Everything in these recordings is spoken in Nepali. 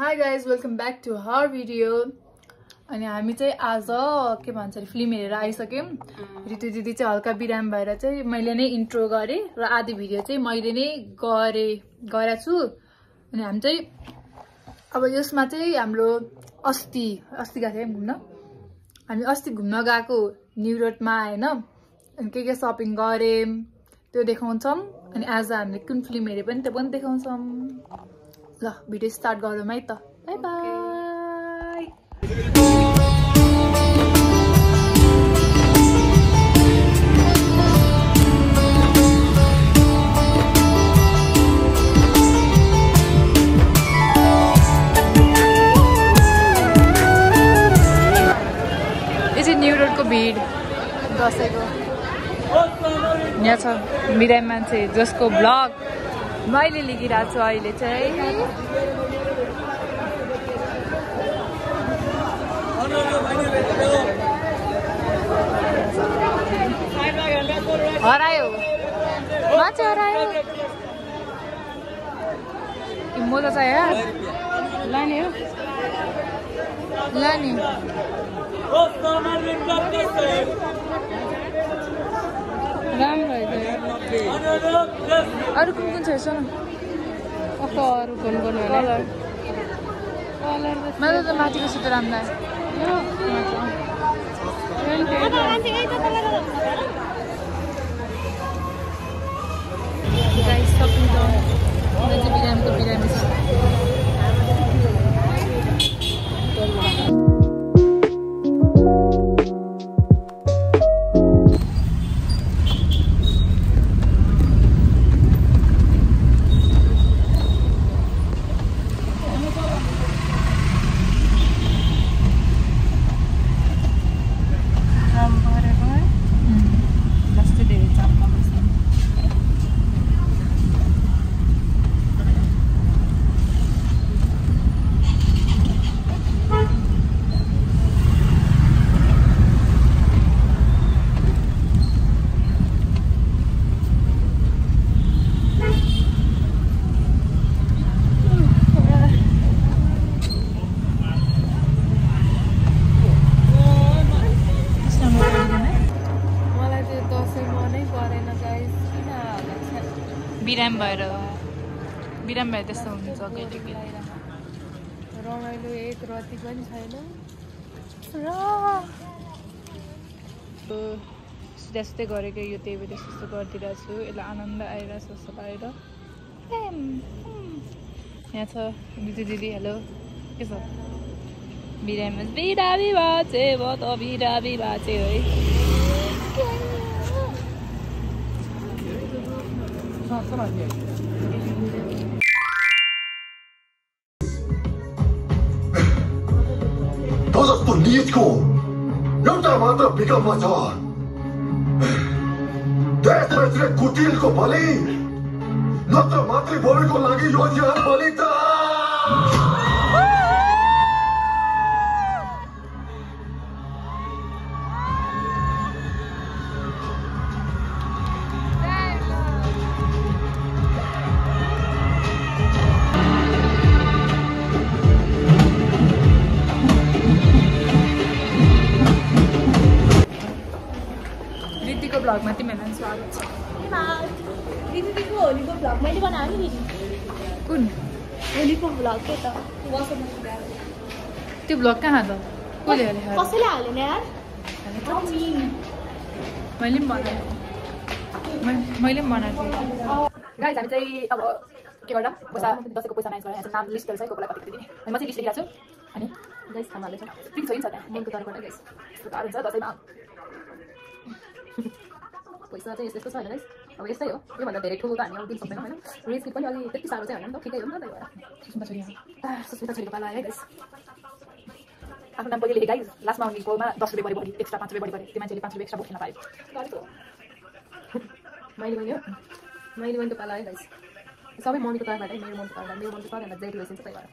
Hi guys, welcome back to our video. अनि हामी चाहिँ आज के भन्छ अरे फिल्म हेरेर आइसक्यौं। ऋतु दिदी चाहिँ हल्का बिराम भएर चाहिँ मैले नै इन्ट्रो गरे र आधी भिडियो चाहिँ मैले नै गरेको छु। अनि हामी चाहिँ अब यसमा चाहिँ हाम्रो अस्ति गएको थियौं घुम्न। हामी अस्ति घुम्न गएको न्यू रोडमा हैन। अनि के शपिङ गर्यौं त्यो देखाउँछौं। अनि आज हामीले कुन फिल्म हेरे पनि त्यो पनि देखाउँछौं। ल भिडियो स्टार्ट गरौँ है त। Bye bye. यो चाहिँ न्यू रोडको भिड दसैँको। यहाँ छ बिरामी मान्छे जसको ब्लग मैले लिइरहेको छु अहिले चाहिँ। हरायो मान्छे हरायो। मोजा छ यार लाने हो लाने। राम्रो अरू कुन छ यसो न। कस्तो अरू कुन कलर मलाई त माथिको सित राम्रो लाग्यो। गाइस शपिङ त बिरामीको बिरामी छ। बिराम भएर त्यस्तो हुन्छ कहिले कहिले। रमाइलो एक रति पनि छैन र जस्तै गरेको यो त्यही भएर त्यस्तो गरिदिरहेको छु। यसलाई आनन्द आइरहेको छ जस्तो लागेर। यहाँ छ दिदी दिदी हेलो के छ। बिरामी बिरामी बाँचे म त बिरामी बाँचे है। जस्तो निजको एउटा मात्र विकल्प छ। देशभित्र कुटिलको बलि नत्र मातृभूमिको लागि यो ज्यान बलि त। ब्लगमा तिमीहरूलाई स्वागत छ। दिदीको होलीको भ्लग मैले बनाएको नि। कुन होलीको भ्लग के त त्यो भ्लग कहाँ त कसले हाले? कसैले हालेन यार। मैले पनि बनाएको गाइस। हामी चाहिँ अब के गर्दा पैसा दसैँको पैसा म्याच गरेर नाम लिस्ट गरेर कोलाई कति दिने। अनि म चाहिँ लिस्ट लेखिरहेको छु। अनि गाइस थाहा हाल्दैछ प्रिन्ट छ त्यहाँ मनको तर्फबाट गाइस। यस्तो गाह्रो हुन्छ दसैँमा पैसा चाहिँ यस्तो छ होइन गाइस। अब यस्तै हो। योभन्दा धेरै ठुलो त हामी दिन सक्दैनौँ होइन। रेस पनि अलि त्यति साह्रो चाहिँ होइन नि त। ठिकै हो नि त। त्यही भएर सुस्मिता छोरीको पाला है गाइस। आफ्नो नाम पहिले लेखेँ गाइस। लास्टमा उनीकोमा 10 रुपियाँ बढी एक्स्ट्रा 5 रुपियाँ बढी त्यो मान्छेले 5 रुपियाँ एक्स्ट्रा बोक्न पायो। मैले पाला है गाइस। सबै मम्मीको तर्फबाट मेरो मम्मीको तर्फबाट सबैभन्दा जेठ भइसक्छ। त्यही भएर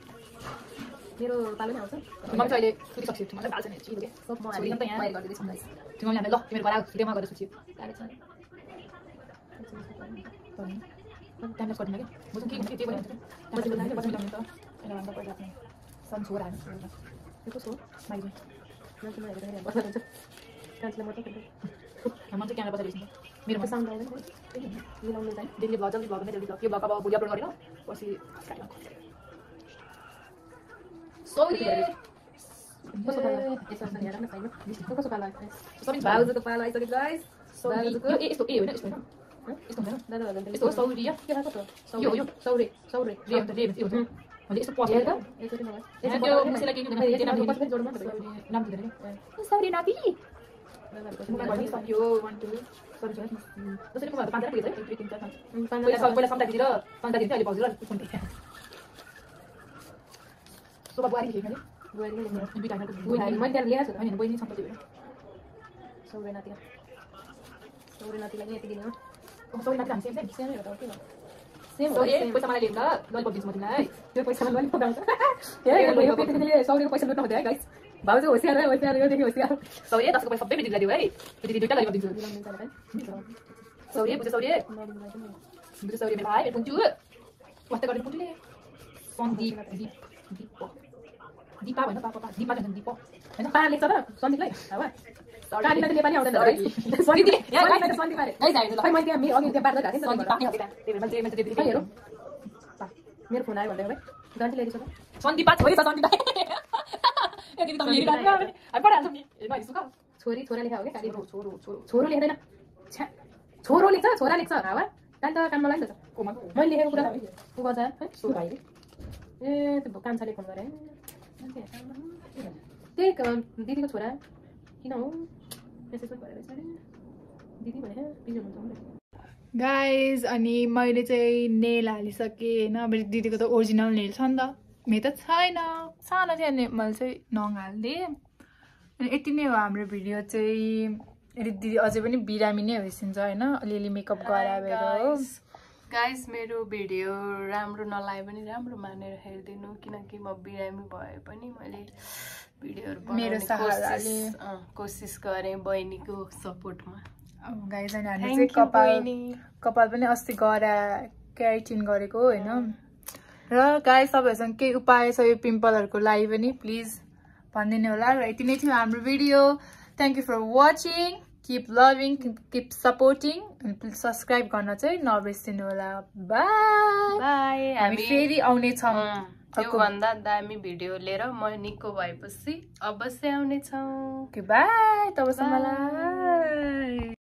मेरो पालो नै आउँछ। म चाहिँ अहिले सुतिसक्छु। मलाई थाहा छैन चिल्के सब म हामी त यहाँ बाहिर गरिदिँदैछु गाइस। तिमीले हामीलाई ल तिम्रो घर आऊ डेमा गरेर सुत्यो। टाइम पास गर्दिन के म चाहिँ के त्यही भइहाल्छ। टाइम पास गर्दिन के बस्न मिलाउने त। सन छोरा यो कसो माइले मान्छेमा हेरेर हेरेर बस्न हुन्छ कान्छीले मात्रै खेल्दै म चाहिँ क्यामेरा बजाइरहेछु मेरो साउन्ड आउँदैन मिलाउनु चाहिँ डेली ब्लग जल्दी ब्लग मेरो ब्लग यो ब्लग अब भोलि अपलोड गरेर पछि सौरी कस्तो पाला यसो हेर न छैन कस्तो पाला सबै भाउजूको पाला आइसक्यो गाइस भाउजूको ए यस्तो ए होइन यस्तो होइन यस्तो होइन दादा भन्दै यस्तो सौरी के खाएको त यो यो सौरे सौरे रे यो मैले यस्तो पस हेर्दा यसरी नभए त्यो कसैलाई के नाम कसरी जोड्नु त नाम दिदैन सौरे नापी भनि सक्यो 1 2 सरी सरी त्यसरी कोमा 5 पुगेछ 1 2 3 4 5 पहिला सम्ता दिएर अहिले भाउजू र कुन थियो सोबा बुहारी खेल्ने बुहारीले लेखेर बिटा खाएको बुहारी मैले त्यहाँ ल्याएको छु हैन बहिनी सम्ता दिएर सौरे नातिलाई यति दिनु सौरी नाति हामी सेम सेमै हो त के हो सेम हो ए पैसा मलाई लिएर ललिपप दिन्छु म तिमीलाई त्यो पैसामा ललिपप आउँछ हे यो पेटीले सौरेको पैसा लुट्नु हुँदैन है गाइस भाउजू होशियार है होशियार यो देखि होशियार सौरी 10 को पैसा सबै दिदिला दिउ है दिदी दुईटा ललिपप दिन्छु सौरी बुझे सौरी मेरो भाइ मेरो पुन्चु वास्ता गर्ने पुन्चुले सन्दीप दीपा भन्न पापा दीपा भन्छ दीप हैन पा लेख्छ त सन्दीपलाई हावा कालीलाई त नेपाली आउँदैन सन्दीप यहाँ सन्दीप अरे गाइस आइज खै मैले त्यहाँ अघि त्यहाँ बाटो गएको सन्दीप पानी हाल्दै त्यही भएर मान्छे त्यति हेरौ मेरो फोन आयो भन्दै है गान्ती ल्याइदिन्छ त सन्दीपा छोरी छ सन्दीपा ए दिदी त मेरी गाडी अब पढाल्छु नि ए भाइ सुका छोरी छोरा लेखा हो के काली छोरो छोरो लेख्दैन छ्या छोरो लेख्छ छोरा लेख्छ हावा कान त कानमा लाग्छ कोमा मैले लेखेको कुरा उ गर्छ है सो भाइ ए त्यो कान्छाले फोन गरे त्यही दिदीको छोरा किन हो मेसेज पनि गरेर दिदी भने बिजो हुन्छ गाइज अनि मैले चाहिँ नेल हालिसकेँ होइन अब दिदीको त ओरिजिनल नेल छ नि त मेरो त छैन सानो चाहिँ अनि मैले चाहिँ नङ हालिदिएँ अनि यति नै हो हाम्रो भिडियो चाहिँ यदि दिदी अझै पनि बिरामी नै होइसिन्छ होइन अलिअलि मेकअप गराएर हो गाइस मेरो भिडियो राम्रो नलागे पनि राम्रो मानेर हेरिदिनु किनकि म बिरामी भए पनि मैले भिडियोहरु मेरो सहाराले कोसिस गरेँ बहिनीको सपोर्टमा गाइस अनि हामीले चाहिँ कपाल पनि अस्ति क्याराटिन गरेको होइन र गाइस तपाईहरुसँग केही उपाय छ यो पिम्पलहरुको लागि पनि प्लिज भनिदिनु होला र यति नै थियो हाम्रो video thank you for watching keep loving keep supporting अनि प्लिज सब्स्क्राइब गर्न चाहिँ नबिर्सिनु होला बाइ हामी फेरि आउने छौं यो भन्दा दामी भिडियो लिएर म निको भएपछि अवश्य आउने छौं ओके बाइ तबसम्मलाई